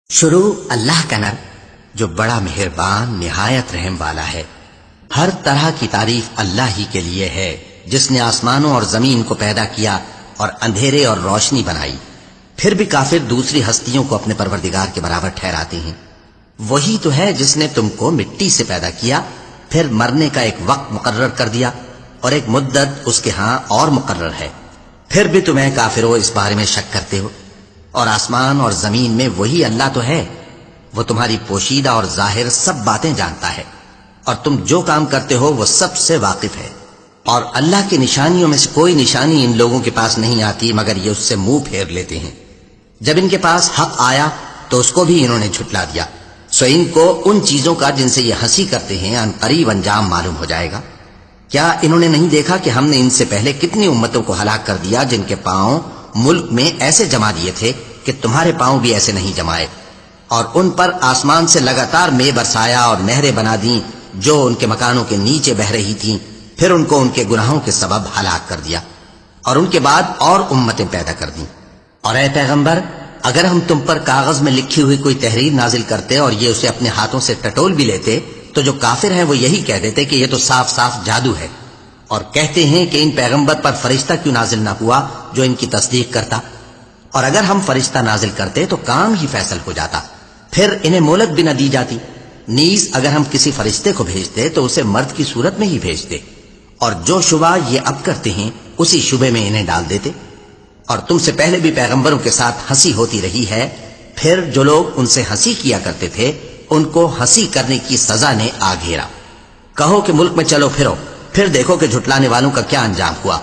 شروع اللہ کا نام جو بڑا مہربان نہایت رحم والا ہے۔ ہر طرح کی تعریف اللہ ہی کے لیے ہے جس نے آسمانوں اور زمین کو پیدا کیا اور اندھیرے اور روشنی بنائی۔ پھر بھی کافر دوسری ہستیوں کو اپنے پروردگار کے برابر ٹھہراتے ہیں۔ وہی تو ہے جس نے تم کو مٹی سے پیدا کیا، پھر مرنے کا ایک وقت مقرر کر دیا اور ایک مدت اس کے ہاں اور مقرر ہے، پھر بھی تمہیں کافروں اس بارے میں شک کرتے ہو۔ اور آسمان اور زمین میں وہی اللہ تو ہے، وہ تمہاری پوشیدہ اور ظاہر سب باتیں جانتا ہے، اور تم جو کام کرتے ہو وہ سب سے واقف ہے۔ اور اللہ کی نشانیوں میں سے کوئی نشانی ان لوگوں کے پاس نہیں آتی مگر یہ اس سے منہ پھیر لیتے ہیں۔ جب ان کے پاس حق آیا تو اس کو بھی انہوں نے جھٹلا دیا، سو ان کو ان چیزوں کا جن سے یہ ہنسی کرتے ہیں ان قریب انجام معلوم ہو جائے گا۔ کیا انہوں نے نہیں دیکھا کہ ہم نے ان سے پہلے کتنی امتوں کو ہلاک کر دیا جن کے پاؤں ملک میں ایسے جما دیے تھے کہ تمہارے پاؤں بھی ایسے نہیں جمائے، اور ان پر آسمان سے لگاتار مے برسایا اور نہریں بنا دیں جو ان کے مکانوں کے نیچے بہ رہی تھیں، پھر ان کو ان کے گناہوں کے سبب ہلاک کر دیا، اور ان کے بعد اور امتیں پیدا کر دیں۔ اور اے پیغمبر، اگر ہم تم پر کاغذ میں لکھی ہوئی کوئی تحریر نازل کرتے اور یہ اسے اپنے ہاتھوں سے ٹٹول بھی لیتے تو جو کافر ہیں وہ یہی کہہ دیتے کہ یہ تو صاف صاف جادو ہے، اور کہتے ہیں کہ ان پیغمبر پر فرشتہ کیوں نازل نہ ہوا جو ان کی تصدیق کرتا، اور اگر ہم فرشتہ نازل کرتے تو کام ہی فیصل ہو جاتا، پھر انہیں مہلت بھی نہ دی جاتی۔ نیز اگر ہم کسی فرشتے کو بھیجتے تو اسے مرد کی صورت میں ہی بھیجتے، اور جو شبہ یہ اب کرتے ہیں اسی شبے میں انہیں ڈال دیتے۔ اور تم سے پہلے بھی پیغمبروں کے ساتھ ہنسی ہوتی رہی ہے، پھر جو لوگ ان سے ہنسی کیا کرتے تھے ان کو ہنسی کرنے کی سزا نے آ گھیرا۔ کہو کہ ملک میں چلو پھرو، پھر دیکھو کہ جھٹلانے والوں کا کیا انجام ہوا۔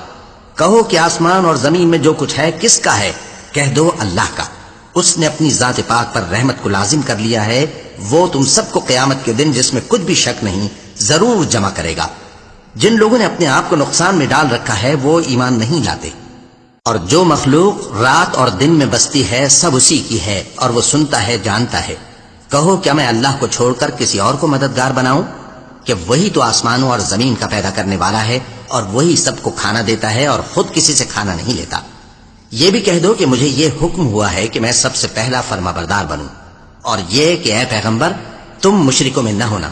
کہو کہ آسمان اور زمین میں جو کچھ ہے کس کا ہے؟ کہہ دو اللہ کا۔ اس نے اپنی ذات پاک پر رحمت کو لازم کر لیا ہے، وہ تم سب کو قیامت کے دن جس میں کچھ بھی شک نہیں ضرور جمع کرے گا۔ جن لوگوں نے اپنے آپ کو نقصان میں ڈال رکھا ہے وہ ایمان نہیں لاتے، اور جو مخلوق رات اور دن میں بستی ہے سب اسی کی ہے، اور وہ سنتا ہے جانتا ہے۔ کہو کیا میں اللہ کو چھوڑ کر کسی اور کو مددگار بناؤں کہ وہی تو آسمانوں اور زمین کا پیدا کرنے والا ہے، اور وہی سب کو کھانا دیتا ہے اور خود کسی سے کھانا نہیں لیتا۔ یہ بھی کہہ دو کہ مجھے یہ حکم ہوا ہے کہ میں سب سے پہلا فرما بردار بنوں، اور یہ کہ اے پیغمبر تم مشرکوں میں نہ ہونا۔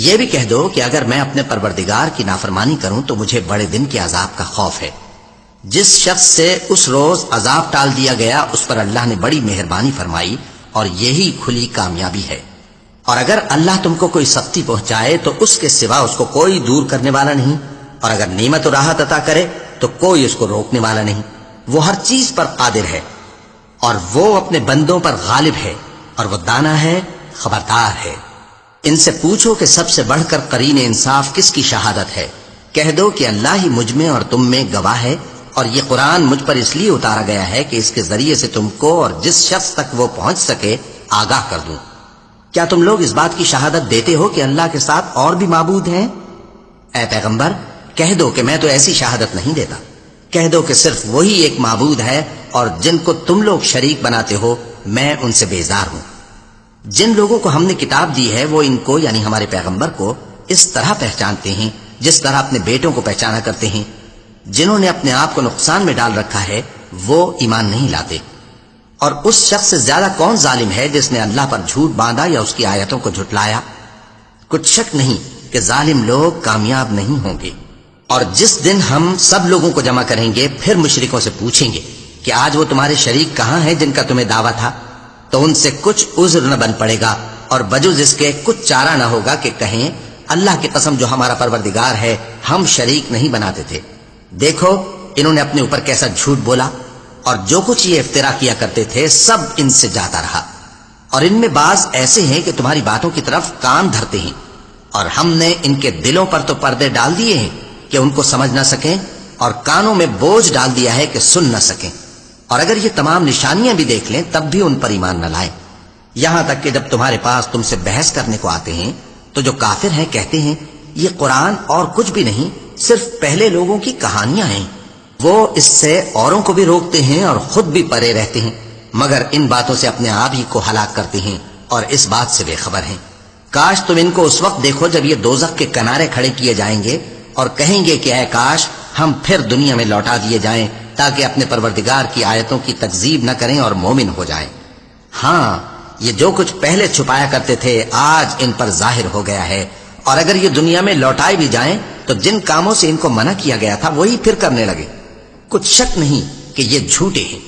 یہ بھی کہہ دو کہ اگر میں اپنے پروردگار کی نافرمانی کروں تو مجھے بڑے دن کے عذاب کا خوف ہے۔ جس شخص سے اس روز عذاب ٹال دیا گیا اس پر اللہ نے بڑی مہربانی فرمائی، اور یہی کھلی کامیابی ہے۔ اور اگر اللہ تم کو کوئی سختی پہنچائے تو اس کے سوا اس کو کوئی دور کرنے والا نہیں، اور اگر نعمت و راحت عطا کرے تو کوئی اس کو روکنے والا نہیں۔ وہ ہر چیز پر قادر ہے، اور وہ اپنے بندوں پر غالب ہے، اور وہ دانا ہے، خبردار ہے۔ ان سے پوچھو کہ سب سے بڑھ کر قرین انصاف کس کی شہادت ہے؟ کہہ دو کہ اللہ ہی مجھ میں اور تم میں گواہ ہے، اور یہ قرآن مجھ پر اس لیے اتارا گیا ہے کہ اس کے ذریعے سے تم کو اور جس شخص تک وہ پہنچ سکے آگاہ کر دوں۔ کیا تم لوگ اس بات کی شہادت دیتے ہو کہ اللہ کے ساتھ اور بھی معبود ہیں؟ اے پیغمبر کہہ دو کہ میں تو ایسی شہادت نہیں دیتا۔ کہہ دو کہ صرف وہی ایک معبود ہے، اور جن کو تم لوگ شریک بناتے ہو میں ان سے بیزار ہوں۔ جن لوگوں کو ہم نے کتاب دی ہے وہ ان کو یعنی ہمارے پیغمبر کو اس طرح پہچانتے ہیں جس طرح اپنے بیٹوں کو پہچانا کرتے ہیں۔ جنہوں نے اپنے آپ کو نقصان میں ڈال رکھا ہے وہ ایمان نہیں لاتے۔ اور اس شخص سے زیادہ کون ظالم ہے جس نے اللہ پر جھوٹ باندھا یا اس کی آیتوں کو جھٹلایا؟ کچھ شک نہیں کہ ظالم لوگ کامیاب نہیں ہوں گے۔ اور جس دن ہم سب لوگوں کو جمع کریں گے پھر مشرکوں سے پوچھیں گے کہ آج وہ تمہارے شریک کہاں ہیں جن کا تمہیں دعویٰ تھا، تو ان سے کچھ عذر نہ بن پڑے گا، اور بجز اس کے کچھ چارہ نہ ہوگا کہ کہیں اللہ کی قسم جو ہمارا پروردگار ہے ہم شریک نہیں بناتے تھے۔ دیکھو انہوں نے اپنے اوپر کیسا جھوٹ بولا، اور جو کچھ یہ افترا کیا کرتے تھے سب ان سے جاتا رہا۔ اور ان میں بعض ایسے ہیں کہ تمہاری باتوں کی طرف کان دھرتے ہیں، اور ہم نے ان کے دلوں پر تو پردے ڈال دیے ہیں کہ ان کو سمجھ نہ سکیں، اور کانوں میں بوجھ ڈال دیا ہے کہ سن نہ سکیں، اور اگر یہ تمام نشانیاں بھی دیکھ لیں تب بھی ان پر ایمان نہ لائیں۔ یہاں تک کہ جب تمہارے پاس تم سے بحث کرنے کو آتے ہیں تو جو کافر ہیں کہتے ہیں یہ قرآن اور کچھ بھی نہیں صرف پہلے لوگوں کی کہانیاں ہیں۔ وہ اس سے اوروں کو بھی روکتے ہیں اور خود بھی پرے رہتے ہیں، مگر ان باتوں سے اپنے آپ ہی کو ہلاک کرتے ہیں اور اس بات سے بے خبر ہیں۔ کاش تم ان کو اس وقت دیکھو جب یہ دوزخ کے کنارے کھڑے کیے جائیں گے اور کہیں گے کہ اے کاش ہم پھر دنیا میں لوٹا دیے جائیں تاکہ اپنے پروردگار کی آیتوں کی تکذیب نہ کریں اور مومن ہو جائیں۔ ہاں یہ جو کچھ پہلے چھپایا کرتے تھے آج ان پر ظاہر ہو گیا ہے، اور اگر یہ دنیا میں لوٹائے بھی جائیں تو جن کاموں سے ان کو منع کیا گیا تھا وہی پھر کرنے لگے۔ کچھ شک نہیں کہ یہ جھوٹے ہیں،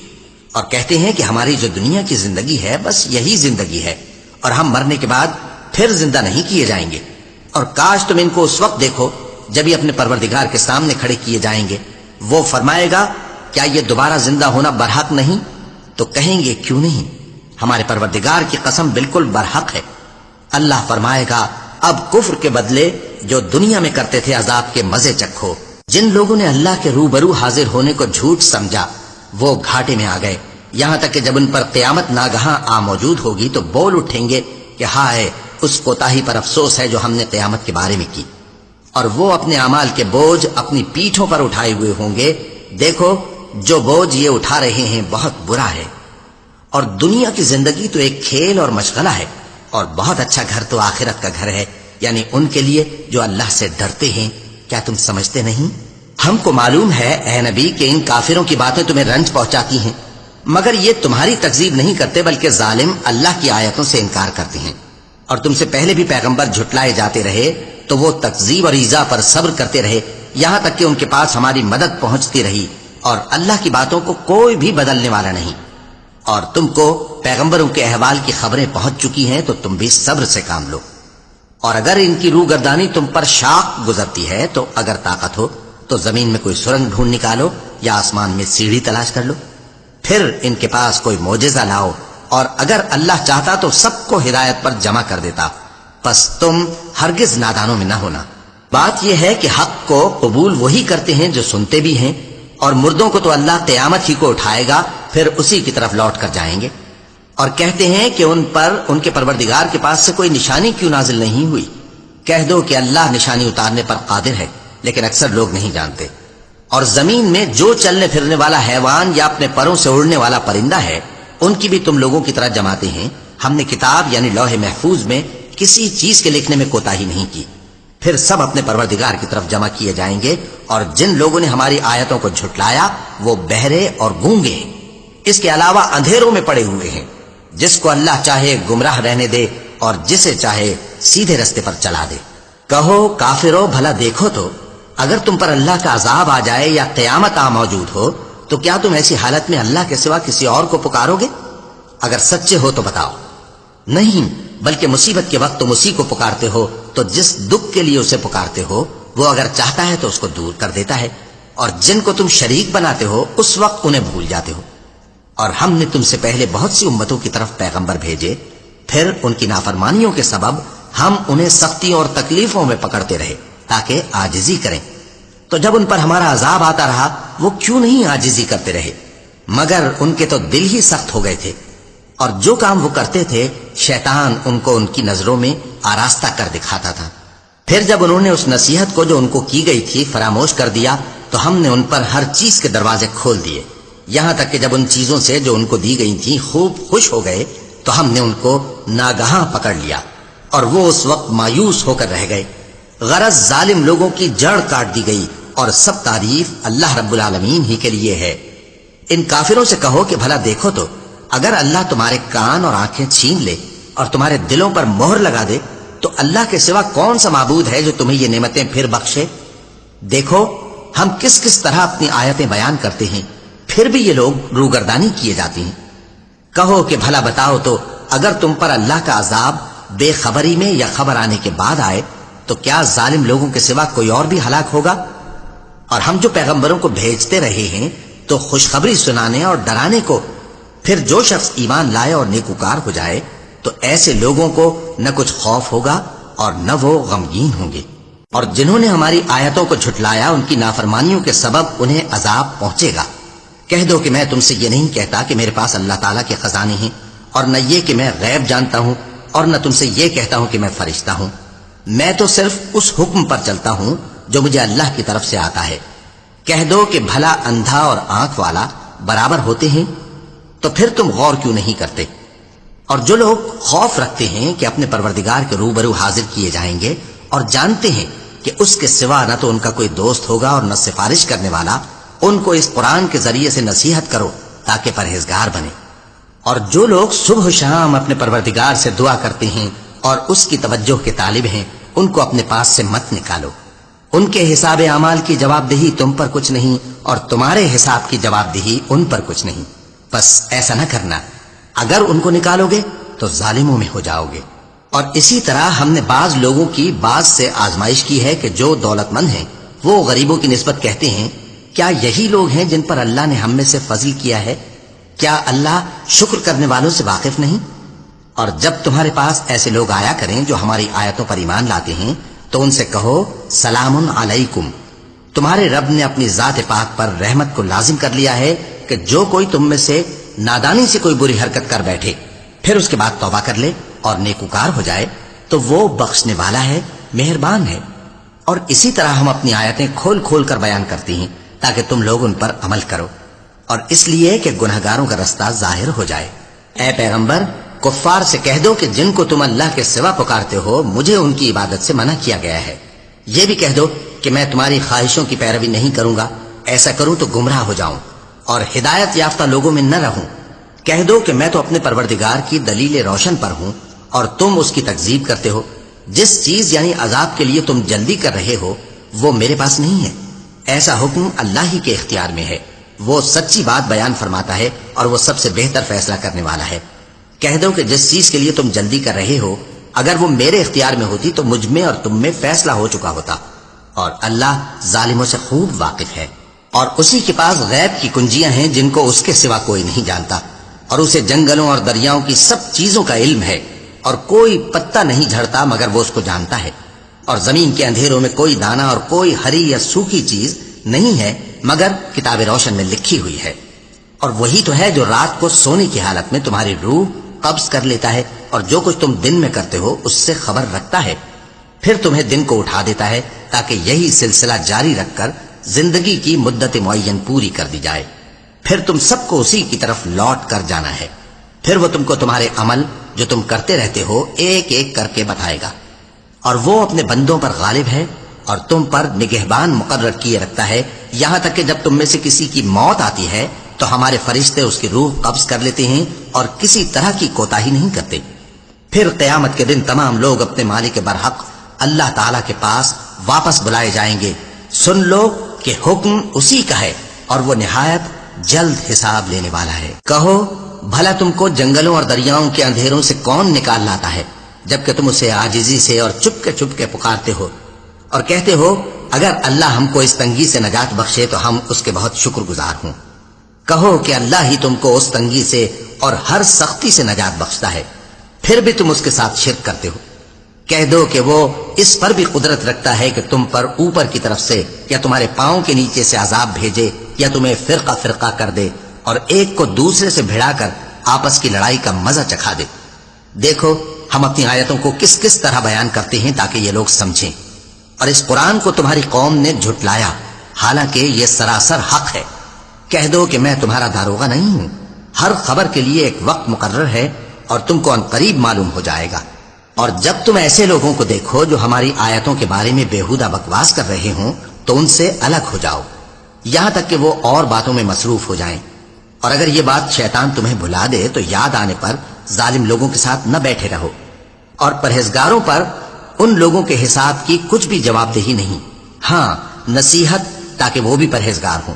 اور کہتے ہیں کہ ہماری جو دنیا کی زندگی ہے بس یہی زندگی ہے، اور ہم مرنے کے بعد پھر زندہ نہیں کیے جائیں گے۔ اور کاش تم ان کو اس وقت دیکھو جب یہ اپنے پروردگار کے سامنے کھڑے کیے جائیں گے، وہ فرمائے گا کیا یہ دوبارہ زندہ ہونا برحق نہیں؟ تو کہیں گے کیوں نہیں، ہمارے پروردگار کی قسم بالکل برحق ہے۔ اللہ فرمائے گا اب کفر کے بدلے جو دنیا میں کرتے تھے عذاب کے مزے چکھو۔ جن لوگوں نے اللہ کے روبرو حاضر ہونے کو جھوٹ سمجھا وہ گھاٹے میں آ گئے، یہاں تک کہ جب ان پر قیامت ناگہاں آ موجود ہوگی تو بول اٹھیں گے کہ ہائے اس کوتاہی پر افسوس ہے جو ہم نے قیامت کے بارے میں کی، اور وہ اپنے اعمال کے بوجھ اپنی پیٹھوں پر اٹھائے ہوئے ہوں گے۔ دیکھو جو بوجھ یہ اٹھا رہے ہیں بہت برا ہے، اور دنیا کی زندگی تو ایک کھیل اور مشغلہ ہے، اور بہت اچھا گھر تو آخرت کا گھر ہے، یعنی ان کے لیے جو اللہ سے ڈرتے ہیں۔ کیا تم سمجھتے نہیں؟ ہم کو معلوم ہے اے نبی کہ ان کافروں کی باتیں تمہیں رنج پہنچاتی ہیں، مگر یہ تمہاری تکذیب نہیں کرتے بلکہ ظالم اللہ کی آیتوں سے انکار کرتے ہیں، اور تم سے پہلے بھی پیغمبر جھٹلائے جاتے رہے تو وہ تکذیب اور ایذا پر صبر کرتے رہے، یہاں تک کہ ان کے پاس ہماری مدد پہنچتی رہی، اور اللہ کی باتوں کو کوئی بھی بدلنے والا نہیں۔ اور تم کو پیغمبروں کے احوال کی خبریں پہنچ چکی ہیں تو تم بھی صبر سے کام لو، اور اگر ان کی روح گردانی تم پر شاق گزرتی ہے تو اگر طاقت ہو تو زمین میں کوئی سرنگ ڈھونڈ نکالو یا آسمان میں سیڑھی تلاش کر لو، پھر ان کے پاس کوئی معجزہ لاؤ، اور اگر اللہ چاہتا تو سب کو ہدایت پر جمع کر دیتا، پس تم ہرگز نادانوں میں نہ ہونا۔ بات یہ ہے کہ حق کو قبول وہی کرتے ہیں جو سنتے بھی ہیں، اور مردوں کو تو اللہ قیامت ہی کو اٹھائے گا، پھر اسی کی طرف لوٹ کر جائیں گے۔ اور کہتے ہیں کہ ان پر ان کے پروردگار کے پاس سے کوئی نشانی کیوں نازل نہیں ہوئی؟ کہہ دو کہ اللہ نشانی اتارنے پر قادر ہے، لیکن اکثر لوگ نہیں جانتے۔ اور زمین میں جو چلنے پھرنے والا حیوان یا اپنے پروں سے اڑنے والا پرندہ ہے ان کی بھی تم لوگوں کی طرح جماتے ہیں۔ ہم نے کتاب یعنی لوح محفوظ میں کسی چیز کے لکھنے میں کوتاہی نہیں کی، پھر سب اپنے پروردگار کی طرف جمع کیے جائیں گے۔ اور جن لوگوں نے ہماری آیتوں کو جھٹلایا وہ بہرے اور گونگے ہیں، اس کے علاوہ اندھیروں میں پڑے ہوئے ہیں۔ جس کو اللہ چاہے گمراہ رہنے دے اور جسے چاہے سیدھے رستے پر چلا دے۔ کہو کافرو بھلا دیکھو تو اگر تم پر اللہ کا عذاب آ جائے یا قیامت آ موجود ہو تو کیا تم ایسی حالت میں اللہ کے سوا کسی اور کو پکارو گے؟ اگر سچے ہو تو بتاؤ۔ نہیں، بلکہ مصیبت کے وقت تم اسی کو پکارتے ہو، تو جس دکھ کے لیے اسے پکارتے ہو وہ اگر چاہتا ہے تو اس کو دور کر دیتا ہے، اور جن کو تم شریک بناتے ہو اس وقت انہیں بھول جاتے ہو۔ اور ہم نے تم سے پہلے بہت سی امتوں کی طرف پیغمبر بھیجے، پھر ان کی نافرمانیوں کے سبب ہم انہیں سختیوں اور تکلیفوں میں پکڑتے رہے تاکہ عاجزی کریں۔ تو جب ان پر ہمارا عذاب آتا رہا وہ کیوں نہیں عاجزی کرتے رہے؟ مگر ان کے تو دل ہی سخت ہو گئے تھے، اور جو کام وہ کرتے تھے شیطان ان کو ان کی نظروں میں آراستہ کر دکھاتا تھا۔ پھر جب انہوں نے اس نصیحت کو جو ان کو کی گئی تھی فراموش کر دیا تو ہم نے ان پر ہر چیز کے دروازے کھول دیے، یہاں تک کہ جب ان چیزوں سے جو ان کو دی گئی تھیں خوب خوش ہو گئے تو ہم نے ان کو ناگہاں پکڑ لیا، اور وہ اس وقت مایوس ہو کر رہ گئے۔ غرض ظالم لوگوں کی جڑ کاٹ دی گئی، اور سب تعریف اللہ رب العالمین ہی کے لیے ہے۔ ان کافروں سے کہو کہ بھلا دیکھو تو اگر اللہ تمہارے کان اور آنکھیں چھین لے اور تمہارے دلوں پر مہر لگا دے تو اللہ کے سوا کون سا معبود ہے جو تمہیں یہ نعمتیں پھر بخشے؟ دیکھو ہم کس کس طرح اپنی آیتیں بیان کرتے ہیں، پھر بھی یہ لوگ روگردانی کیے جاتے ہیں۔ کہو کہ بھلا بتاؤ تو اگر تم پر اللہ کا عذاب بے خبری میں یا خبر آنے کے بعد آئے تو کیا ظالم لوگوں کے سوا کوئی اور بھی ہلاک ہوگا؟ اور ہم جو پیغمبروں کو بھیجتے رہے ہیں تو خوشخبری سنانے اور ڈرانے کو، پھر جو شخص ایمان لائے اور نیکوکار ہو جائے تو ایسے لوگوں کو نہ کچھ خوف ہوگا اور نہ وہ غمگین ہوں گے۔ اور جنہوں نے ہماری آیتوں کو جھٹلایا ان کی نافرمانیوں کے سبب انہیں عذاب پہنچے گا۔ کہہ دو کہ میں تم سے یہ نہیں کہتا کہ میرے پاس اللہ تعالیٰ کے خزانے ہیں، اور نہ یہ کہ میں غیب جانتا ہوں، اور نہ تم سے یہ کہتا ہوں کہ میں فرشتہ ہوں۔ میں تو صرف اس حکم پر چلتا ہوں جو مجھے اللہ کی طرف سے آتا ہے۔ کہہ دو کہ بھلا اندھا اور آنکھ والا برابر ہوتے ہیں؟ تو پھر تم غور کیوں نہیں کرتے؟ اور جو لوگ خوف رکھتے ہیں کہ اپنے پروردگار کے روبرو حاضر کیے جائیں گے اور جانتے ہیں کہ اس کے سوا نہ تو ان کا کوئی دوست ہوگا اور نہ سفارش کرنے والا، ان کو اس قرآن کے ذریعے سے نصیحت کرو تاکہ پرہیزگار بنے۔ اور جو لوگ صبح و شام اپنے پروردگار سے دعا کرتے ہیں اور اس کی توجہ کے طالب ہیں، ان کو اپنے پاس سے مت نکالو۔ ان کے حساب اعمال کی جواب دہی تم پر کچھ نہیں، اور تمہارے حساب کی جواب دہی ان پر کچھ نہیں۔ بس ایسا نہ کرنا، اگر ان کو نکالو گے تو ظالموں میں ہو جاؤ گے۔ اور اسی طرح ہم نے بعض لوگوں کی بعض سے آزمائش کی ہے کہ جو دولت مند ہیں وہ غریبوں کی نسبت کہتے ہیں کیا یہی لوگ ہیں جن پر اللہ نے ہم میں سے فضل کیا ہے؟ کیا اللہ شکر کرنے والوں سے واقف نہیں؟ اور جب تمہارے پاس ایسے لوگ آیا کریں جو ہماری آیتوں پر ایمان لاتے ہیں تو ان سے کہو سلام علیکم، تمہارے رب نے اپنی ذات پاک پر رحمت کو لازم کر لیا ہے کہ جو کوئی تم میں سے نادانی سے کوئی بری حرکت کر بیٹھے پھر اس کے بعد توبہ کر لے اور نیکوکار ہو جائے تو وہ بخشنے والا ہے، مہربان ہے۔ اور اسی طرح ہم اپنی آیتیں کھول کھول کر بیان کرتے ہیں تاکہ تم لوگ ان پر عمل کرو، اور اس لیے کہ گناہگاروں کا رستہ ظاہر ہو جائے۔ اے پیغمبر، کفار سے کہہ دو کہ جن کو تم اللہ کے سوا پکارتے ہو مجھے ان کی عبادت سے منع کیا گیا ہے۔ یہ بھی کہہ دو کہ میں تمہاری خواہشوں کی پیروی نہیں کروں گا، ایسا کروں تو گمراہ ہو جاؤں اور ہدایت یافتہ لوگوں میں نہ رہوں۔ کہہ دو کہ میں تو اپنے پروردگار کی دلیل روشن پر ہوں اور تم اس کی تکذیب کرتے ہو۔ جس چیز یعنی عذاب کے لیے تم جلدی کر رہے ہو وہ میرے پاس نہیں ہے، ایسا حکم اللہ ہی کے اختیار میں ہے۔ وہ سچی بات بیان فرماتا ہے اور وہ سب سے بہتر فیصلہ کرنے والا ہے۔ کہہ دو کہ جس چیز کے لیے تم جلدی کر رہے ہو اگر وہ میرے اختیار میں ہوتی تو مجھ میں اور تم میں فیصلہ ہو چکا ہوتا، اور اللہ ظالموں سے خوب واقف ہے۔ اور اسی کے پاس غیب کی کنجیاں ہیں جن کو اس کے سوا کوئی نہیں جانتا، اور اسے جنگلوں اور دریاؤں کی سب چیزوں کا علم ہے، اور کوئی پتا نہیں جھڑتا مگر وہ اس کو جانتا ہے، اور زمین کے اندھیروں میں کوئی دانہ اور کوئی ہری یا سوکھی چیز نہیں ہے مگر کتاب روشن میں لکھی ہوئی ہے۔ اور وہی تو ہے جو رات کو سونے کی حالت میں تمہاری روح قبض کر لیتا ہے اور جو کچھ تم دن میں کرتے ہو اس سے خبر رکھتا ہے، پھر تمہیں دن کو اٹھا دیتا ہے تاکہ یہی سلسلہ جاری رکھ کر زندگی کی مدت معین پوری کر دی جائے، پھر تم سب کو اسی کی طرف لوٹ کر جانا ہے، پھر وہ تم کو تمہارے عمل جو تم کرتے رہتے ہو ایک ایک کر کے بتائے گا۔ اور وہ اپنے بندوں پر غالب ہے اور تم پر نگہبان مقرر کیے رکھتا ہے، یہاں تک کہ جب تم میں سے کسی کی موت آتی ہے تو ہمارے فرشتے اس کی روح قبض کر لیتے ہیں اور کسی طرح کی کوتاہی نہیں کرتے۔ پھر قیامت کے دن تمام لوگ اپنے مالک برحق اللہ تعالی کے پاس واپس بلائے جائیں گے۔ سن لو کہ حکم اسی کا ہے اور وہ نہایت جلد حساب لینے والا ہے۔ کہو بھلا تم کو جنگلوں اور دریاؤں کے اندھیروں سے کون نکال لاتا ہے جبکہ تم اسے عاجزی سے اور چپ کے پکارتے ہو اور کہتے ہو اگر اللہ ہم کو اس تنگی سے نجات بخشے تو ہم اس کے بہت شکر گزار ہوں۔ کہو کہ اللہ ہی تم کو اس تنگی سے اور ہر سختی سے نجات بخشتا ہے، پھر بھی تم اس کے ساتھ شرک کرتے ہو۔ کہہ دو کہ وہ اس پر بھی قدرت رکھتا ہے کہ تم پر اوپر کی طرف سے یا تمہارے پاؤں کے نیچے سے عذاب بھیجے یا تمہیں فرقہ فرقہ کر دے اور ایک کو دوسرے سے بھڑا کر آپس کی لڑائی کا مزہ چکھا دے۔ دیکھو ہم اپنی آیتوں کو کس کس طرح بیان کرتے ہیں تاکہ یہ لوگ سمجھیں۔ اور اس قرآن کو تمہاری قوم نے جھٹلایا حالانکہ یہ سراسر حق ہے۔ کہہ دو کہ میں تمہارا داروغہ نہیں ہوں، ہر خبر کے لیے ایک وقت مقرر ہے اور تم کو عنقریب معلوم ہو جائے گا۔ اور جب تم ایسے لوگوں کو دیکھو جو ہماری آیتوں کے بارے میں بےہودہ بکواس کر رہے ہوں تو ان سے الگ ہو جاؤ یہاں تک کہ وہ اور باتوں میں مصروف ہو جائیں، اور اگر یہ بات شیطان تمہیں بھلا دے تو یاد آنے پر ظالم لوگوں کے ساتھ نہ بیٹھے رہو، اور پرہیزگاروں پر ان لوگوں کے حساب کی کچھ بھی جواب دہی نہیں، ہاں نصیحت تاکہ وہ بھی پرہیزگار ہوں۔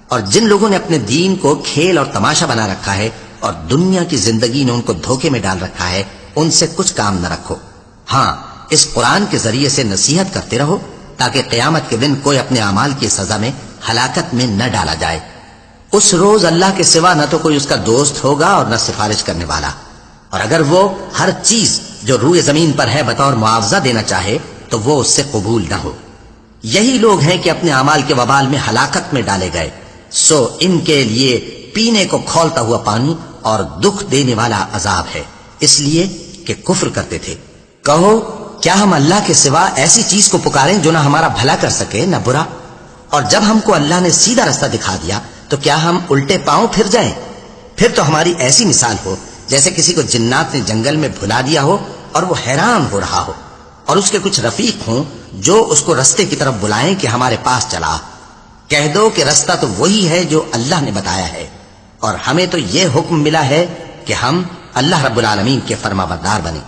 اور جن لوگوں نے اپنے دین کو کھیل اور تماشا بنا رکھا ہے اور دنیا کی زندگی نے ان کو دھوکے میں ڈال رکھا ہے ان سے کچھ کام نہ رکھو، ہاں اس قرآن کے ذریعے سے نصیحت کرتے رہو تاکہ قیامت کے دن کوئی اپنے اعمال کی سزا میں ہلاکت میں نہ ڈالا جائے۔ اس روز اللہ کے سوا نہ تو کوئی اس کا دوست ہوگا اور نہ سفارش کرنے والا، اور اگر وہ ہر چیز جو روئے زمین پر ہے بطور معاوضہ دینا چاہے تو وہ اس سے قبول نہ ہو۔ یہی لوگ ہیں کہ اپنے اعمال کے وبال میں ہلاکت میں ڈالے گئے، سو ان کے لیے پینے کو کھولتا ہوا پانی اور دکھ دینے والا عذاب ہے، اس لیے کہ کفر کرتے تھے۔ کہو کیا ہم اللہ کے سوا ایسی چیز کو پکاریں جو نہ ہمارا بھلا کر سکے نہ برا؟ اور جب ہم کو اللہ نے سیدھا رستہ دکھا دیا تو کیا ہم الٹے پاؤں پھر جائیں؟ پھر تو ہماری ایسی مثال ہو جیسے کسی کو جنات نے جنگل میں بھلا دیا ہو اور وہ حیران ہو رہا ہو، اور اس کے کچھ رفیق ہوں جو اس کو رستے کی طرف بلائیں کہ ہمارے پاس چلا۔ کہہ دو کہ رستہ تو وہی ہے جو اللہ نے بتایا ہے، اور ہمیں تو یہ حکم ملا ہے کہ ہم اللہ رب العالمین کے فرما بردار بنے،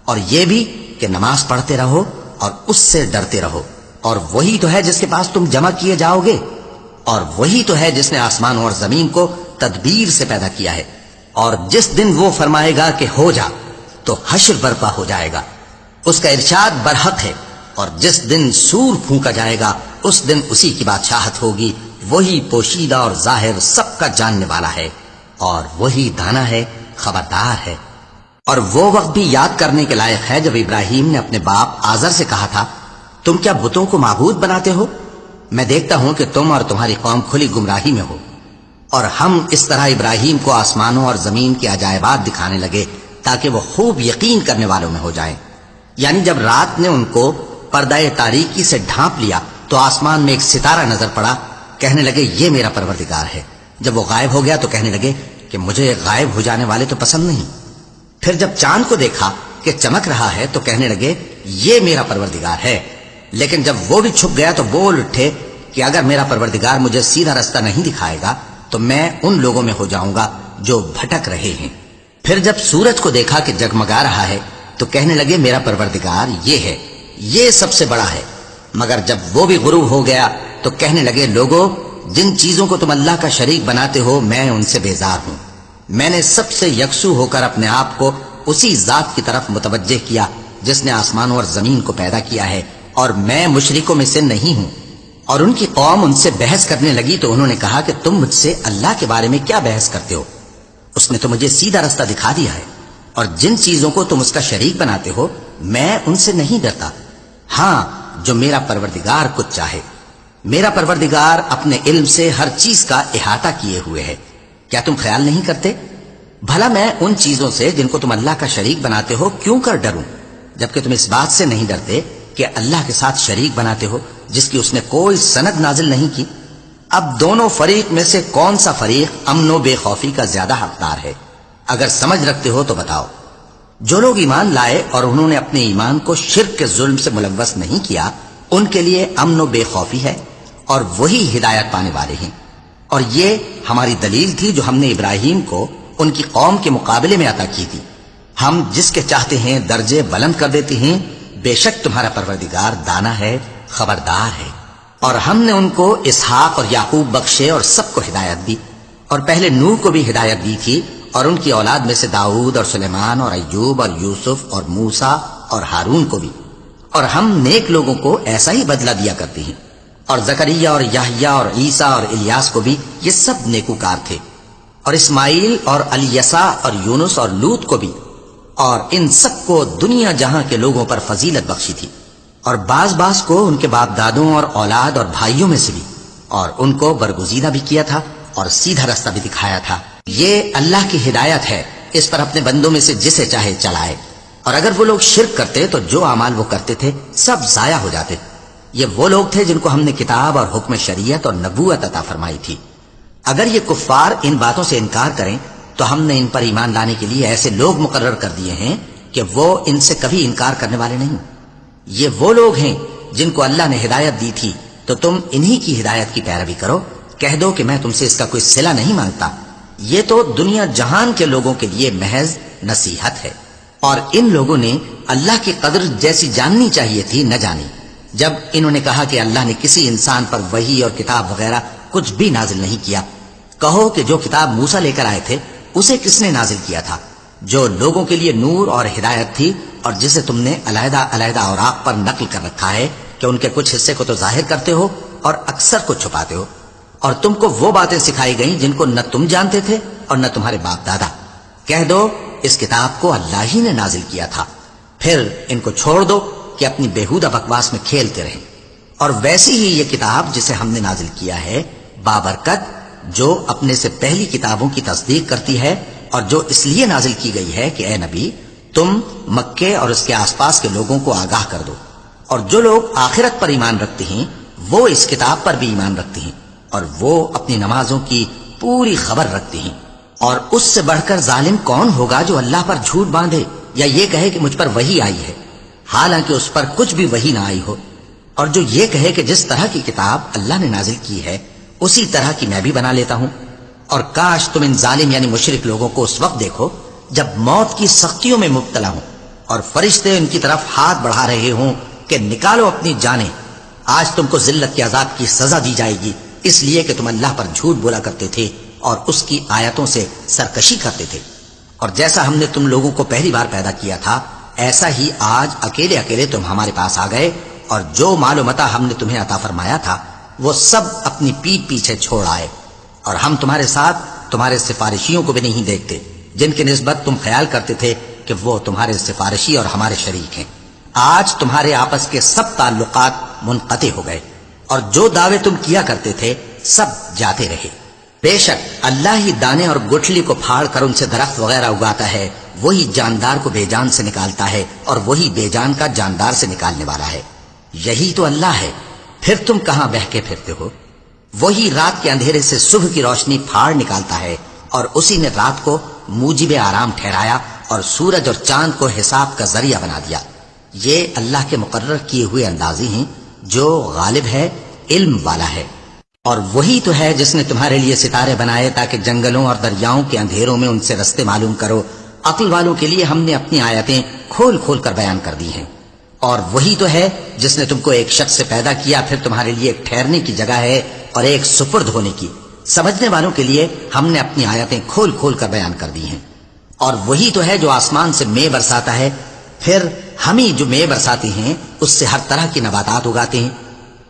اور یہ بھی کہ نماز پڑھتے رہو اور اس سے ڈرتے رہو، اور وہی تو ہے جس کے پاس تم جمع کیے جاؤ گے، اور وہی تو ہے جس نے آسمانوں اور زمین کو تدبیر سے پیدا کیا ہے، اور جس دن وہ فرمائے گا کہ ہو جا تو حشر برپا ہو جائے گا، اس کا ارشاد برحق ہے، اور جس دن سور پھونکا جائے گا اس دن اسی کی بادشاہت ہوگی، وہی پوشیدہ اور ظاہر سب کا جاننے والا ہے، اور وہی دانا ہے، خبردار ہے۔ اور وہ وقت بھی یاد کرنے کے لائق ہے جب ابراہیم نے اپنے باپ آزر سے کہا تھا، تم کیا بتوں کو معبود بناتے ہو؟ میں دیکھتا ہوں کہ تم اور تمہاری قوم کھلی گمراہی میں ہو۔ اور ہم اس طرح ابراہیم کو آسمانوں اور زمین کے عجائبات دکھانے لگے تاکہ وہ خوب یقین کرنے والوں میں ہو جائیں۔ یعنی جب رات نے ان کو پردہ تاریکی سے ڈھانپ لیا تو آسمان میں ایک ستارہ نظر پڑا، کہنے لگے یہ میرا پروردگار ہے۔ جب وہ غائب ہو گیا تو کہنے لگے کہ مجھے غائب ہو جانے والے تو پسند نہیں۔ پھر جب چاند کو دیکھا کہ چمک رہا ہے تو کہنے لگے یہ میرا پروردگار ہے۔ لیکن جب وہ بھی چھپ گیا تو بول اٹھے کہ اگر میرا پروردگار مجھے سیدھا رستہ نہیں دکھائے گا تو میں ان لوگوں میں ہو جاؤں گا جو بھٹک رہے ہیں۔ پھر جب سورج کو دیکھا کہ جگمگا رہا ہے تو کہنے لگے میرا پروردگار یہ ہے، یہ سب سے بڑا ہے۔ مگر جب وہ بھی غروب ہو گیا تو کہنے لگے لوگوں، جن چیزوں کو تم اللہ کا شریک بناتے ہو میں ان سے بیزار ہوں۔ میں نے سب سے یکسو ہو کر اپنے آپ کو اسی ذات کی طرف متوجہ کیا جس نے آسمانوں اور زمین کو پیدا کیا ہے، اور میں مشرکوں میں سے نہیں ہوں۔ اور ان کی قوم ان سے بحث کرنے لگی تو انہوں نے کہا کہ تم مجھ سے اللہ کے بارے میں کیا بحث کرتے ہو؟ اس نے تو مجھے سیدھا رستہ دکھا دیا ہے، اور جن چیزوں کو تم اس کا شریک بناتے ہو میں ان سے نہیں ڈرتا، ہاں جو میرا پروردگار کچھ چاہے۔ میرا پروردگار اپنے علم سے ہر چیز کا احاطہ کیے ہوئے ہے۔ کیا تم خیال نہیں کرتے؟ بھلا میں ان چیزوں سے جن کو تم اللہ کا شریک بناتے ہو کیوں کر ڈروں، جبکہ تم اس بات سے نہیں ڈرتے کہ اللہ کے ساتھ شریک بناتے ہو جس کی اس نے کوئی سند نازل نہیں کی۔ اب دونوں فریق میں سے کون سا فریق امن و بے خوفی کا زیادہ حقدار ہے؟ اگر سمجھ رکھتے ہو تو بتاؤ۔ جو لوگ ایمان لائے اور انہوں نے اپنے ایمان کو شرک کے ظلم سے ملوث نہیں کیا ان کے لیے امن و بے خوفی ہے، اور وہی ہدایت پانے والے ہیں۔ اور یہ ہماری دلیل تھی جو ہم نے ابراہیم کو ان کی قوم کے مقابلے میں عطا کی تھی۔ ہم جس کے چاہتے ہیں درجے بلند کر دیتے ہیں، بے شک تمہارا پروردگار دانا ہے، خبردار ہے۔ اور ہم نے ان کو اسحاق اور یعقوب بخشے اور سب کو ہدایت دی، اور پہلے نوح کو بھی ہدایت دی تھی، اور ان کی اولاد میں سے داؤد اور سلیمان اور ایوب اور یوسف اور موسیٰ اور ہارون کو بھی۔ اور ہم نیک لوگوں کو ایسا ہی بدلہ دیا کرتے ہیں، اور زکریا اور یحییٰ اور عیسیٰ اور الیاس کو بھی، یہ سب نیکوکار تھے، اور اسماعیل اور الیسع اور یونس اور لوط کو بھی، اور ان سب کو دنیا جہاں کے لوگوں پر فضیلت بخشی تھی، اور بعض کو ان کے باپ دادوں اور اولاد اور بھائیوں میں سے بھی، اور ان کو برگزیدہ بھی کیا تھا اور سیدھا رستہ بھی دکھایا تھا۔ یہ اللہ کی ہدایت ہے، اس پر اپنے بندوں میں سے جسے چاہے چلائے۔ اور اگر وہ لوگ شرک کرتے تو جو اعمال وہ کرتے تھے سب ضائع ہو جاتے۔ یہ وہ لوگ تھے جن کو ہم نے کتاب اور حکم شریعت اور نبوت عطا فرمائی تھی۔ اگر یہ کفار ان باتوں سے انکار کریں تو ہم نے ان پر ایمان لانے کے لیے ایسے لوگ مقرر کر دیے ہیں کہ وہ ان سے کبھی انکار کرنے والے نہیں۔ یہ وہ لوگ ہیں جن کو اللہ نے ہدایت دی تھی، تو تم انہی کی ہدایت کی پیروی کرو۔ کہہ دو کہ میں تم سے اس کا کوئی صلہ نہیں مانگتا، یہ تو دنیا جہان کے لوگوں کے لیے محض نصیحت ہے۔ اور ان لوگوں نے اللہ کی قدر جیسی جاننی چاہیے تھی نہ جانی، جب انہوں نے کہا کہ اللہ نے کسی انسان پر وحی اور کتاب وغیرہ کچھ بھی نازل نہیں کیا۔ کہو کہ جو کتاب موسیٰ لے کر آئے تھے اسے کس نے نازل کیا تھا، جو لوگوں کے لیے نور اور ہدایت تھی، اور جسے تم نے علیحدہ علیحدہ اوراق پر نقل کر رکھا ہے کہ ان کے کچھ حصے کو تو ظاہر کرتے ہو اور اکثر کو چھپاتے ہو۔ اور تم کو وہ باتیں سکھائی گئیں جن کو نہ تم جانتے تھے اور نہ تمہارے باپ دادا۔ کہہ دو اس کتاب کو اللہ ہی نے نازل کیا تھا، پھر ان کو چھوڑ دو کہ اپنی بیہودہ بکواس میں کھیلتے رہیں۔ اور ویسی ہی یہ کتاب جسے ہم نے نازل کیا ہے بابرکت، جو اپنے سے پہلی کتابوں کی تصدیق کرتی ہے، اور جو اس لیے نازل کی گئی ہے کہ اے نبی تم مکے اور اس کے آس پاس کے لوگوں کو آگاہ کر دو۔ اور جو لوگ آخرت پر ایمان رکھتے ہیں وہ اس کتاب پر بھی ایمان رکھتے ہیں، اور وہ اپنی نمازوں کی پوری خبر رکھتے ہیں۔ اور اس سے بڑھ کر ظالم کون ہوگا جو اللہ پر جھوٹ باندھے یا یہ کہے کہ مجھ پر وحی آئی ہے، حالانکہ اس پر کچھ بھی وحی نہ آئی ہو، اور جو یہ کہے کہ جس طرح کی کتاب اللہ نے نازل کی ہے اسی طرح کی میں بھی بنا لیتا ہوں۔ اور کاش تم ان ظالم یعنی مشرک لوگوں کو اس وقت دیکھو جب موت کی سختیوں میں مبتلا ہوں اور فرشتے ان کی طرف ہاتھ بڑھا رہے ہوں کہ نکالو اپنی جانیں، آج تم کو ذلت کے عذاب کی سزا دی جائے گی، اس لیے کہ تم اللہ پر جھوٹ بولا کرتے تھے اور اس کی آیتوں سے سرکشی کرتے تھے۔ اور جیسا ہم نے تم لوگوں کو پہلی بار پیدا کیا تھا، ایسا ہی آج اکیلے اکیلے تم ہمارے پاس آ گئے، اور جو مال و متاع ہم نے تمہیں عطا فرمایا تھا وہ سب اپنی پیٹھ پیچھے چھوڑ آئے، اور ہم تمہارے ساتھ تمہارے سفارشیوں کو بھی نہیں دیکھتے جن کی نسبت تم خیال کرتے تھے کہ وہ تمہارے سفارشی اور ہمارے شریک ہیں۔ آج تمہارے آپس کے سب تعلقات منقطع ہو گئے، اور جو دعوے تم کیا کرتے تھے سب جاتے رہے۔ بے شک اللہ ہی دانے اور گٹھلی کو پھاڑ کر ان سے درخت وغیرہ اگاتا ہے، وہی جاندار کو بے جان سے نکالتا ہے اور وہی بے جان کا جاندار سے نکالنے والا ہے۔ یہی تو اللہ ہے، پھر تم کہاں بہکے پھرتے ہو؟ وہی رات کے اندھیرے سے صبح کی روشنی پھاڑ نکالتا ہے، اور اسی نے رات کو موجب آرام ٹھہرایا اور سورج اور چاند کو حساب کا ذریعہ بنا دیا۔ یہ اللہ کے مقرر کیے ہوئے اندازے ہیں، جو غالب ہے، علم والا ہے۔ اور وہی تو ہے جس نے تمہارے لیے ستارے بنائے تاکہ جنگلوں اور دریاؤں کے اندھیروں میں ان سے رستے معلوم کرو۔ عقل والوں کے لیے ہم نے اپنی آیتیں کھول کھول کر بیان کر دی ہیں۔ اور وہی تو ہے جس نے تم کو ایک شخص سے پیدا کیا، پھر تمہارے لیے ایک ٹھہرنے کی جگہ ہے اور ایک سپرد ہونے کی۔ سمجھنے والوں کے لیے ہم نے اپنی آیتیں کھول کھول کر بیان کر دی ہیں۔ اور وہی تو ہے جو آسمان سے مے برساتا ہے، پھر ہم ہی جو مے برساتے ہیں اس سے ہر طرح کی نباتات اگاتے ہیں،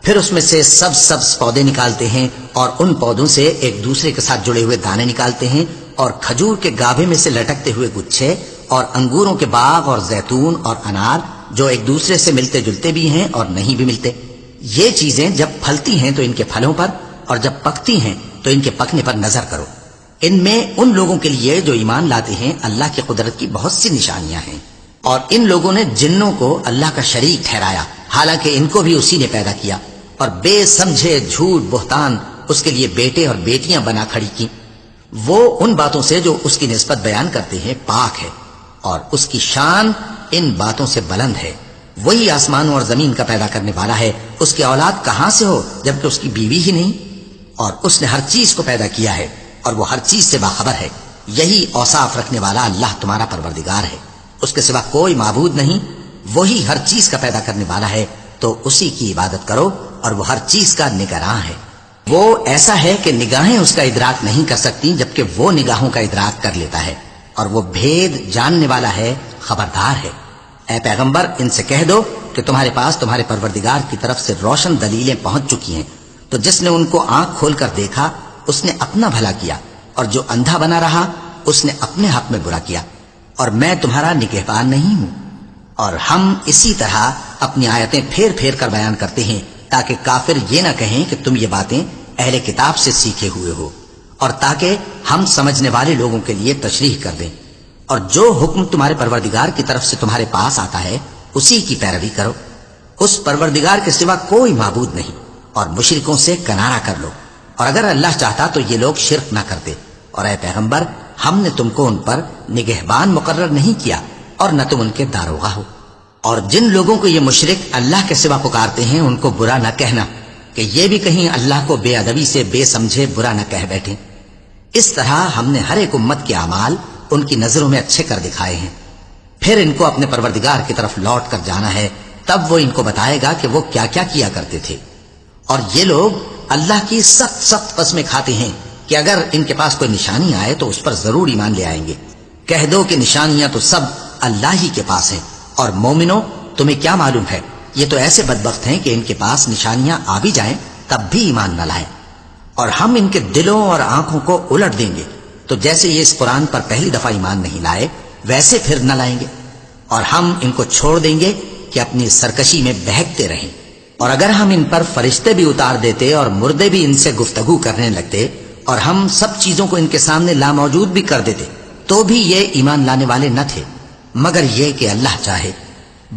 پھر اس میں سے سبز پودے نکالتے ہیں، اور ان پودوں سے ایک دوسرے کے ساتھ جڑے ہوئے دانے نکالتے ہیں، اور کھجور کے گابھے میں سے لٹکتے ہوئے گچھے، اور انگوروں کے باغ اور زیتون اور انار جو ایک دوسرے سے ملتے جلتے بھی ہیں اور نہیں بھی ملتے۔ یہ چیزیں جب پھلتی ہیں تو ان کے پھلوں پر، اور جب پکتی ہیں تو ان کے پکنے پر نظر کرو۔ ان میں ان لوگوں کے لیے جو ایمان لاتے ہیں اللہ کی قدرت کی بہت سی نشانیاں ہیں۔ اور ان لوگوں نے جنوں کو اللہ کا شریک ٹھہرایا، حالانکہ ان کو بھی اسی نے پیدا کیا، اور بے سمجھے جھوٹ بہتان اس کے لیے بیٹے اور بیٹیاں بنا کھڑی کی۔ وہ ان باتوں سے جو اس کی نسبت بیان کرتے ہیں پاک ہے، اور اس کی شان ان باتوں سے بلند ہے۔ وہی آسمانوں اور زمین کا پیدا کرنے والا ہے، اس کی اولاد کہاں سے ہو جبکہ اس کی بیوی ہی نہیں؟ اور اس نے ہر چیز کو پیدا کیا ہے اور وہ ہر چیز سے باخبر ہے۔ یہی اوصاف رکھنے والا اللہ تمہارا پروردگار ہے، اس کے سوا کوئی معبود نہیں۔ وہی ہر چیز کا پیدا کرنے والا ہے، تو اسی کی عبادت کرو، اور وہ ہر چیز کا نگراں ہے۔ وہ ایسا ہے کہ نگاہیں اس کا ادراک نہیں کر سکتی، جبکہ وہ نگاہوں کا ادراک کر لیتا ہے، اور وہ بھید جاننے والا ہے، خبردار ہے۔ اے پیغمبر، ان سے کہہ دو کہ تمہارے پاس تمہارے پروردگار کی طرف سے روشن دلیلیں پہنچ چکی ہیں، تو جس نے ان کو آنکھ کھول کر دیکھا اس نے اپنا بھلا کیا، اور جو اندھا بنا رہا اس نے اپنے حق میں برا کیا، اور میں تمہارا نگہبان نہیں ہوں۔ اور ہم اسی طرح اپنی آیتیں پھیر پھیر کر بیان کرتے ہیں تاکہ کافر یہ نہ کہیں کہ تم یہ باتیں اہل کتاب سے سیکھے ہوئے ہو، اور تاکہ ہم سمجھنے والے لوگوں کے لیے تشریح کر دیں۔ اور جو حکم تمہارے پروردگار کی طرف سے تمہارے پاس آتا ہے اسی کی پیروی کرو، اس پروردگار کے سوا کوئی معبود نہیں، اور مشرکوں سے کنارہ کر لو۔ اور اگر اللہ چاہتا تو یہ لوگ شرک نہ کرتے۔ اور اے پیغمبر، ہم نے تم کو ان پر نگہبان مقرر نہیں کیا، اور نہ تم ان کے داروغہ ہو۔ اور جن لوگوں کو یہ مشرک اللہ کے سوا پکارتے ہیں ان کو برا نہ کہنا، کہ یہ بھی کہیں اللہ کو بے ادبی سے بے سمجھے برا نہ کہہ بیٹھیں۔ اس طرح ہم نے ہر ایک امت کے اعمال ان کی نظروں میں اچھے کر دکھائے ہیں، پھر ان کو اپنے پروردگار کی طرف لوٹ کر جانا ہے، تب وہ ان کو بتائے گا کہ وہ کیا کیا کیا کرتے تھے۔ اور یہ لوگ اللہ کی سخت سخت قسمیں کھاتے ہیں کہ اگر ان کے پاس کوئی نشانی آئے تو اس پر ضرور ایمان لے آئیں گے۔ کہہ دو کہ نشانیاں تو سب اللہ ہی کے پاس ہیں، اور مومنوں تمہیں کیا معلوم ہے، یہ تو ایسے بدبخت ہیں کہ ان کے پاس نشانیاں آ بھی جائیں تب بھی ایمان نہ لائیں۔ اور ہم ان کے دلوں اور آنکھوں کو الٹ دیں گے، تو جیسے یہ اس قرآن پر پہلی دفعہ ایمان نہیں لائے ویسے پھر نہ لائیں گے، اور ہم ان کو چھوڑ دیں گے کہ اپنی سرکشی میں بہکتے رہیں۔ اور اگر ہم ان پر فرشتے بھی اتار دیتے اور مردے بھی ان سے گفتگو کرنے لگتے، اور ہم سب چیزوں کو ان کے سامنے لاموجود بھی کر دیتے، تو بھی یہ ایمان لانے والے نہ تھے، مگر یہ کہ اللہ چاہے۔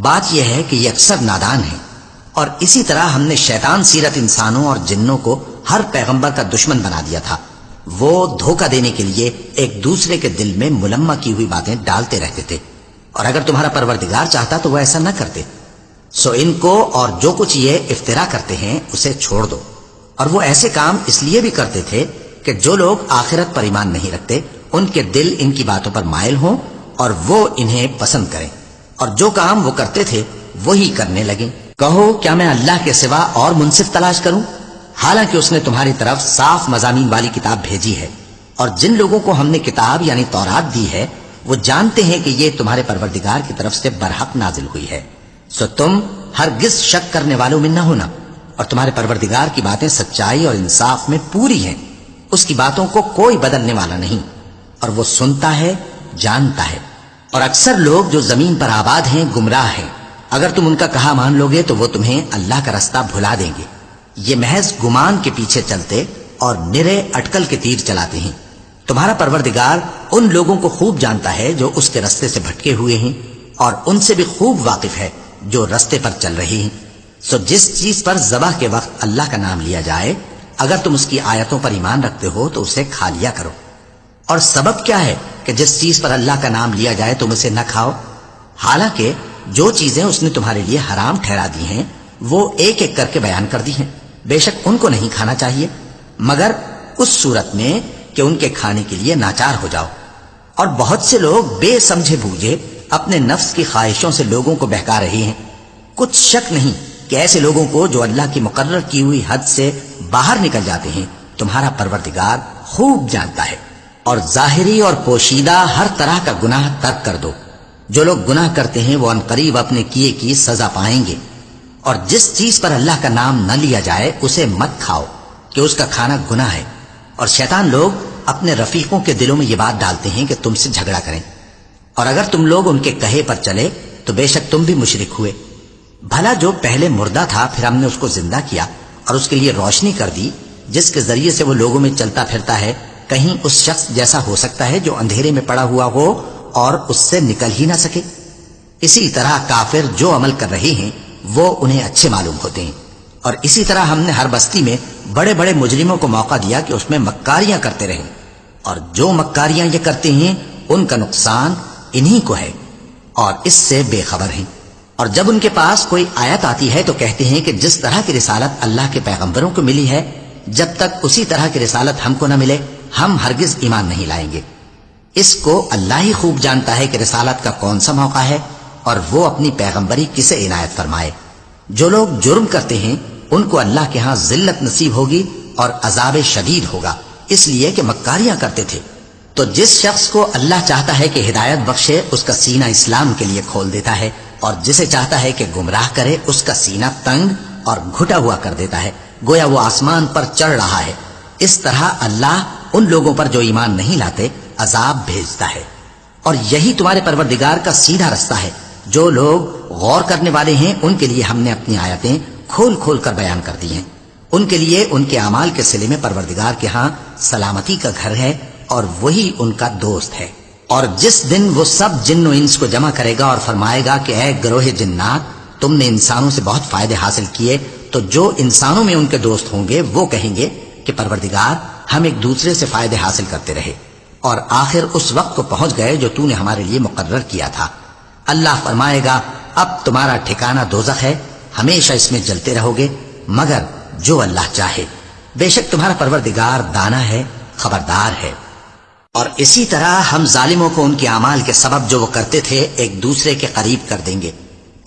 بات یہ ہے کہ یہ اکثر نادان ہیں۔ اور اسی طرح ہم نے شیطان سیرت انسانوں اور جنوں کو ہر پیغمبر کا دشمن بنا دیا تھا، وہ دھوکہ دینے کے لیے ایک دوسرے کے دل میں ملمہ کی ہوئی باتیں ڈالتے رہتے تھے، اور اگر تمہارا پروردگار چاہتا تو وہ ایسا نہ کرتے۔ سو ان کو اور جو کچھ یہ افترا کرتے ہیں اسے چھوڑ دو۔ اور وہ ایسے کام اس لیے بھی کرتے تھے کہ جو لوگ آخرت پر ایمان نہیں رکھتے ان کے دل ان کی باتوں پر مائل ہوں، اور وہ انہیں پسند کریں، اور جو کام وہ کرتے تھے وہی کرنے لگیں۔ کہو کیا میں اللہ کے سوا اور منصف تلاش کروں، حالانکہ اس نے تمہاری طرف صاف مضامین والی کتاب بھیجی ہے، اور جن لوگوں کو ہم نے کتاب یعنی تورات دی ہے وہ جانتے ہیں کہ یہ تمہارے پروردگار کی طرف سے برحق نازل ہوئی ہے، سو تم ہرگز شک کرنے والوں میں نہ ہونا، اور تمہارے پروردگار کی باتیں سچائی اور انصاف میں پوری ہیں، اس کی باتوں کو کوئی بدلنے والا نہیں، اور وہ سنتا ہے جانتا ہے۔ اور اکثر لوگ جو زمین پر آباد ہیں گمراہ ہیں، اگر تم ان کا کہا مان لوگے تو وہ تمہیں اللہ کا رستہ بھلا دیں گے، یہ محض گمان کے پیچھے چلتے اور نرے اٹکل کے تیر چلاتے ہیں۔ تمہارا پروردگار ان لوگوں کو خوب جانتا ہے جو اس کے رستے سے بھٹکے ہوئے ہیں، اور ان سے بھی خوب واقف ہے جو رستے پر چل رہے ہیں۔ سو جس چیز پر ذبح کے وقت اللہ کا نام لیا جائے، اگر تم اس کی آیتوں پر ایمان رکھتے ہو تو اسے کھا لیا کرو۔ اور سبب کیا ہے کہ جس چیز پر اللہ کا نام لیا جائے تم اسے نہ کھاؤ، حالانکہ جو چیزیں اس نے تمہارے لیے حرام ٹھہرا دی ہیں وہ ایک ایک کر کے بیان کر دی ہیں، بے شک ان کو نہیں کھانا چاہیے مگر اس صورت میں کہ ان کے کھانے کے لیے ناچار ہو جاؤ۔ اور بہت سے لوگ بے سمجھے بوجھے اپنے نفس کی خواہشوں سے لوگوں کو بہکا رہے ہیں۔ کچھ شک نہیں کہ ایسے لوگوں کو جو اللہ کی مقرر کی ہوئی حد سے باہر نکل جاتے ہیں تمہارا پروردگار خوب جانتا ہے۔ اور ظاہری اور پوشیدہ ہر طرح کا گناہ ترک کر دو، جو لوگ گناہ کرتے ہیں وہ عنقریب اپنے کیے کی سزا پائیں گے۔ اور جس چیز پر اللہ کا نام نہ لیا جائے اسے مت کھاؤ کہ اس کا کھانا گناہ ہے، اور شیطان لوگ اپنے رفیقوں کے دلوں میں یہ بات ڈالتے ہیں کہ تم سے جھگڑا کریں، اور اگر تم لوگ ان کے کہے پر چلے تو بے شک تم بھی مشرک ہوئے۔ بھلا جو پہلے مردہ تھا پھر ہم نے اس کو زندہ کیا اور اس کے لیے روشنی کر دی جس کے ذریعے سے وہ لوگوں میں چلتا پھرتا ہے، کہیں اس شخص جیسا ہو سکتا ہے جو اندھیرے میں پڑا ہوا ہو اور اس سے نکل ہی نہ سکے؟ اسی طرح کافر جو عمل کر رہے ہیں وہ انہیں اچھے معلوم ہوتے ہیں۔ اور اسی طرح ہم نے ہر بستی میں بڑے بڑے مجرموں کو موقع دیا کہ اس میں مکاریاں کرتے رہیں، اور جو مکاریاں یہ کرتے ہیں ان کا نقصان انہی کو ہے اور اس سے بے خبر ہیں۔ اور جب ان کے پاس کوئی آیت آتی ہے تو کہتے ہیں کہ جس طرح کی رسالت اللہ کے پیغمبروں کو ملی ہے جب تک اسی طرح کی رسالت ہم کو نہ ملے ہم ہرگز ایمان نہیں لائیں گے۔ اس کو اللہ ہی خوب جانتا ہے کہ رسالت کا کون سا موقع ہے اور وہ اپنی پیغمبری کسے عنایت فرمائے۔ جو لوگ جرم کرتے ہیں ان کو اللہ کے ہاں ذلت نصیب ہوگی اور عذاب شدید ہوگا، اس لیے کہ مکاریاں کرتے تھے۔ تو جس شخص کو اللہ چاہتا ہے کہ ہدایت بخشے اس کا سینہ اسلام کے لیے کھول دیتا ہے، اور جسے چاہتا ہے کہ گمراہ کرے اس کا سینہ تنگ اور گھٹا ہوا کر دیتا ہے، گویا وہ آسمان پر چڑھ رہا ہے۔ اس طرح اللہ ان لوگوں پر جو ایمان نہیں لاتے عذاب بھیجتا ہے۔ اور یہی تمہارے پروردگار کا سیدھا رستہ ہے۔ جو لوگ غور کرنے والے ہیں ان کے لیے ہم نے اپنی آیتیں کھول کھول کر بیان کر دی ہیں۔ ان کے لیے ان کے اعمال کے صلے میں پروردگار کے ہاں سلامتی کا گھر ہے اور وہی ان کا دوست ہے۔ اور جس دن وہ سب جن و انس کو جمع کرے گا اور فرمائے گا کہ اے گروہ جنات، تم نے انسانوں سے بہت فائدے حاصل کیے، تو جو انسانوں میں ان کے دوست ہوں گے وہ کہیں گے کہ پروردگار ہم ایک دوسرے سے فائدے حاصل کرتے رہے اور آخر اس وقت کو پہنچ گئے جو تو نے ہمارے لیے مقرر کیا تھا۔ اللہ فرمائے گا اب تمہارا ٹھکانہ دوزخ ہے، ہمیشہ اس میں جلتے رہو گے مگر جو اللہ چاہے، بے شک تمہارا پروردگار دانا ہے، خبردار ہے۔ اور اسی طرح ہم ظالموں کو ان کے اعمال کے سبب جو وہ کرتے تھے ایک دوسرے کے قریب کر دیں گے۔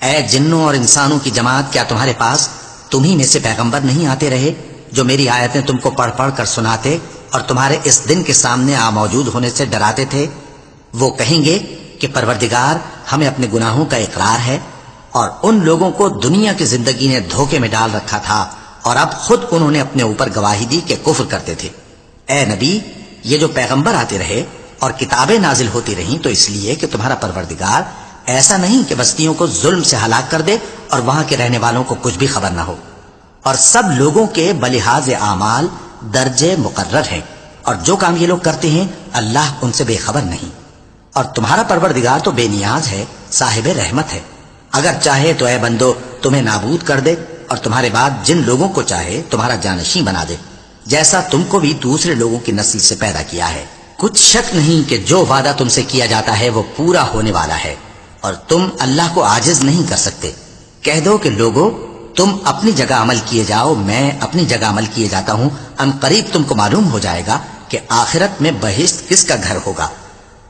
اے جنوں اور انسانوں کی جماعت، کیا تمہارے پاس تمہیں میں سے پیغمبر نہیں آتے رہے جو میری آیتیں تم کو پڑھ پڑھ کر سناتے اور تمہارے اس دن کے سامنے موجود ہونے سے ڈراتے تھے؟ وہ کہیں گے کہ پروردگار ہمیں اپنے گناہوں کا اقرار ہے، اور ان لوگوں کو دنیا کی زندگی نے دھوکے میں ڈال رکھا تھا اور اب خود انہوں نے اپنے اوپر گواہی دی کہ کفر کرتے تھے۔ اے نبی، یہ جو پیغمبر آتے رہے اور کتابیں نازل ہوتی رہیں تو اس لیے کہ تمہارا پروردگار ایسا نہیں کہ بستیوں کو ظلم سے ہلاک کر دے اور وہاں کے رہنے والوں کو کچھ بھی خبر نہ ہو۔ اور سب لوگوں کے بلحاظ اعمال درجے مقرر ہیں، اور جو کام یہ لوگ کرتے ہیں اللہ ان سے بے خبر نہیں۔ اور تمہارا پروردگار تو بے نیاز ہے، صاحب رحمت ہے، اگر چاہے تو اے بندو تمہیں نابود کر دے اور تمہارے بعد جن لوگوں کو چاہے تمہارا جانشین بنا دے، جیسا تم کو بھی دوسرے لوگوں کی نسل سے پیدا کیا ہے۔ کچھ شک نہیں کہ جو وعدہ تم سے کیا جاتا ہے وہ پورا ہونے والا ہے، اور تم اللہ کو عاجز نہیں کر سکتے۔ کہہ دو کہ لوگو تم اپنی جگہ عمل کیے جاؤ، میں اپنی جگہ عمل کیے جاتا ہوں، ان قریب تم کو معلوم ہو جائے گا کہ آخرت میں بہشت کس کا گھر ہوگا۔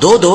2-2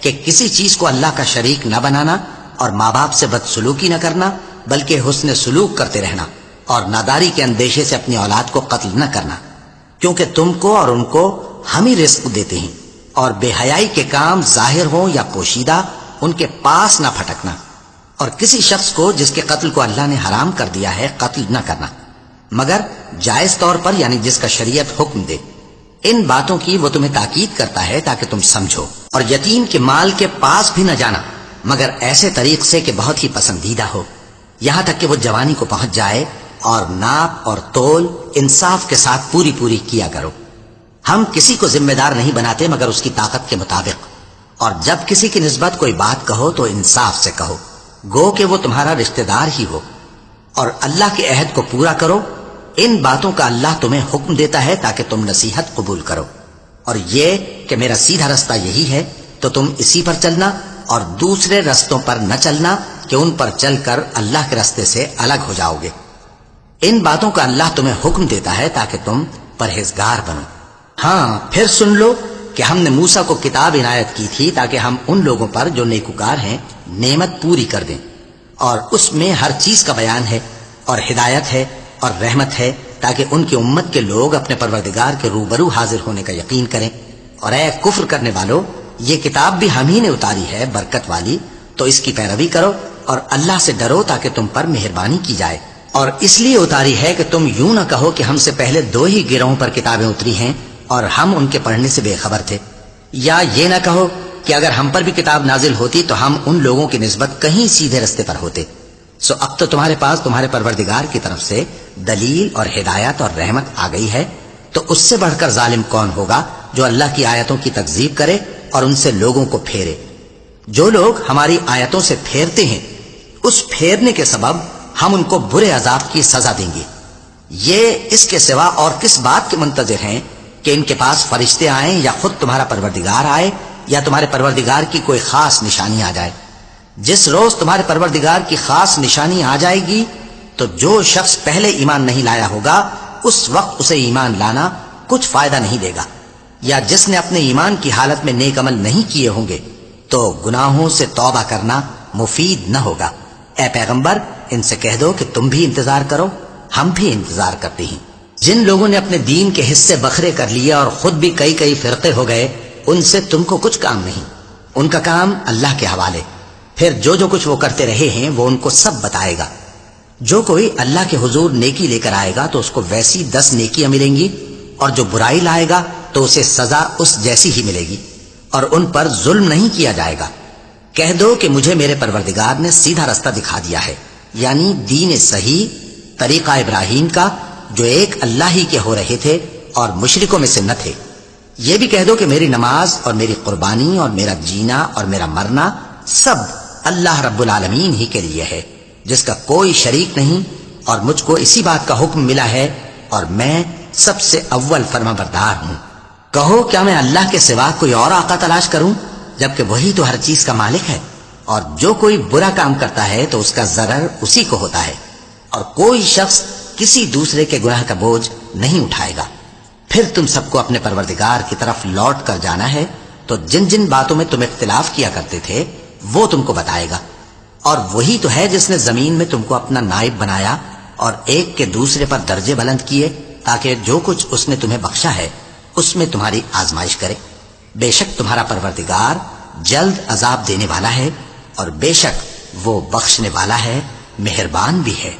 کہ کسی چیز کو اللہ کا شریک نہ بنانا اور ماں باپ سے بدسلوکی نہ کرنا، بلکہ حسن سلوک کرتے رہنا اور ناداری کے اندیشے سے اپنی اولاد کو قتل نہ کرنا، کیونکہ تم کو اور ان کو ہم ہی رزق دیتے ہیں، اور بے حیائی کے کام ظاہر ہوں یا پوشیدہ ان کے پاس نہ پھٹکنا، اور کسی شخص کو جس کے قتل کو اللہ نے حرام کر دیا ہے قتل نہ کرنا، مگر جائز طور پر، یعنی جس کا شریعت حکم دے۔ ان باتوں کی وہ تمہیں تاکید کرتا ہے تاکہ تم سمجھو، اور یتیم کے مال کے پاس بھی نہ جانا مگر ایسے طریق سے کہ بہت ہی پسندیدہ ہو، یہاں تک کہ وہ جوانی کو پہنچ جائے، اور ناپ اور تول انصاف کے ساتھ پوری پوری کیا کرو۔ ہم کسی کو ذمہ دار نہیں بناتے مگر اس کی طاقت کے مطابق، اور جب کسی کی نسبت کوئی بات کہو تو انصاف سے کہو، گو کہ وہ تمہارا رشتہ دار ہی ہو، اور اللہ کے عہد کو پورا کرو۔ ان باتوں کا اللہ تمہیں حکم دیتا ہے تاکہ تم نصیحت قبول کرو، اور یہ کہ میرا سیدھا رستہ یہی ہے تو تم اسی پر چلنا، اور دوسرے رستوں پر نہ چلنا کہ ان پر چل کر اللہ کے رستے سے الگ ہو جاؤ گے۔ ان باتوں کا اللہ تمہیں حکم دیتا ہے تاکہ تم پرہیزگار بنو۔ ہاں، پھر سن لو کہ ہم نے موسیٰ کو کتاب عنایت کی تھی تاکہ ہم ان لوگوں پر جو نیکوکار ہیں نعمت پوری کر دیں، اور اس میں ہر چیز کا بیان ہے اور ہدایت ہے اور رحمت ہے، تاکہ ان کی امت کے لوگ اپنے پروردگار کے روبرو حاضر ہونے کا یقین کریں۔ اور اے کفر کرنے والو، یہ کتاب بھی ہم ہی نے اتاری ہے برکت والی، تو اس کی پیروی کرو اور اللہ سے ڈرو تاکہ تم پر مہربانی کی جائے۔ اور اس لیے اتاری ہے کہ تم یوں نہ کہو کہ ہم سے پہلے 2 ہی گروہوں پر کتابیں اتری ہیں اور ہم ان کے پڑھنے سے بے خبر تھے، یا یہ نہ کہو کہ اگر ہم پر بھی کتاب نازل ہوتی تو ہم ان لوگوں کی نسبت کہیں سیدھے رستے پر ہوتے۔ سو اب تو تمہارے پاس تمہارے پروردگار کی طرف سے دلیل اور ہدایت اور رحمت آ گئی ہے، تو اس سے بڑھ کر ظالم کون ہوگا جو اللہ کی آیتوں کی تکذیب کرے اور ان سے لوگوں کو پھیرے۔ جو لوگ ہماری آیتوں سے پھیرتے ہیں، اس پھیرنے کے سبب ہم ان کو برے عذاب کی سزا دیں گے۔ یہ اس کے سوا اور کس بات کے منتظر ہیں کہ ان کے پاس فرشتے آئیں یا خود تمہارا پروردگار آئے یا تمہارے پروردگار کی کوئی خاص نشانی آ جائے؟ جس روز تمہارے پروردگار کی خاص نشانی آ جائے گی تو جو شخص پہلے ایمان نہیں لایا ہوگا اس وقت اسے ایمان لانا کچھ فائدہ نہیں دے گا، یا جس نے اپنے ایمان کی حالت میں نیک عمل نہیں کیے ہوں گے تو گناہوں سے توبہ کرنا مفید نہ ہوگا۔ اے پیغمبر، ان سے کہہ دو کہ تم بھی انتظار کرو، ہم بھی انتظار کرتے ہیں۔ جن لوگوں نے اپنے دین کے حصے بکھرے کر لیے اور خود بھی کئی فرقے ہو گئے، ان سے تم کو کچھ کام نہیں، ان کا کام اللہ کے حوالے۔ پھر جو کچھ وہ کرتے رہے ہیں وہ ان کو سب بتائے گا۔ جو کوئی اللہ کے حضور نیکی لے کر آئے گا تو اس کو ویسی 10 نیکیاں ملیں گی، اور جو برائی لائے گا تو اسے سزا اس جیسی ہی ملے گی، اور ان پر ظلم نہیں کیا جائے گا۔ کہہ دو کہ مجھے میرے پروردگار نے سیدھا رستہ دکھا دیا ہے، یعنی دین صحیح، طریقہ ابراہیم کا، جو ایک اللہ ہی کے ہو رہے تھے اور مشرکوں میں سے نہ تھے۔ یہ بھی کہہ دو کہ میری نماز اور میری قربانی اور میرا جینا اور میرا مرنا سب اللہ رب العالمین ہی کے لیے ہے، جس کا کوئی شریک نہیں، اور مجھ کو اسی بات کا حکم ملا ہے، اور میں سب سے اول فرما بردار ہوں۔ کہو کیا میں اللہ کے سوا کوئی اور آقا تلاش کروں، جبکہ وہی تو ہر چیز کا مالک ہے؟ اور جو کوئی برا کام کرتا ہے تو اس کا ضرر اسی کو ہوتا ہے، اور کوئی شخص کسی دوسرے کے گناہ کا بوجھ نہیں اٹھائے گا۔ پھر تم سب کو اپنے پروردگار کی طرف لوٹ کر جانا ہے، تو جن جن باتوں میں تم اختلاف کیا کرتے تھے وہ تم کو بتائے گا، اور وہی تو ہے جس نے زمین میں تم کو اپنا نائب بنایا اور ایک کے دوسرے پر درجے بلند کیے، تاکہ جو کچھ اس نے تمہیں بخشا ہے اس میں تمہاری آزمائش کرے۔ بے شک تمہارا پروردگار جلد عذاب دینے والا ہے، اور بے شک وہ بخشنے والا ہے، مہربان بھی ہے۔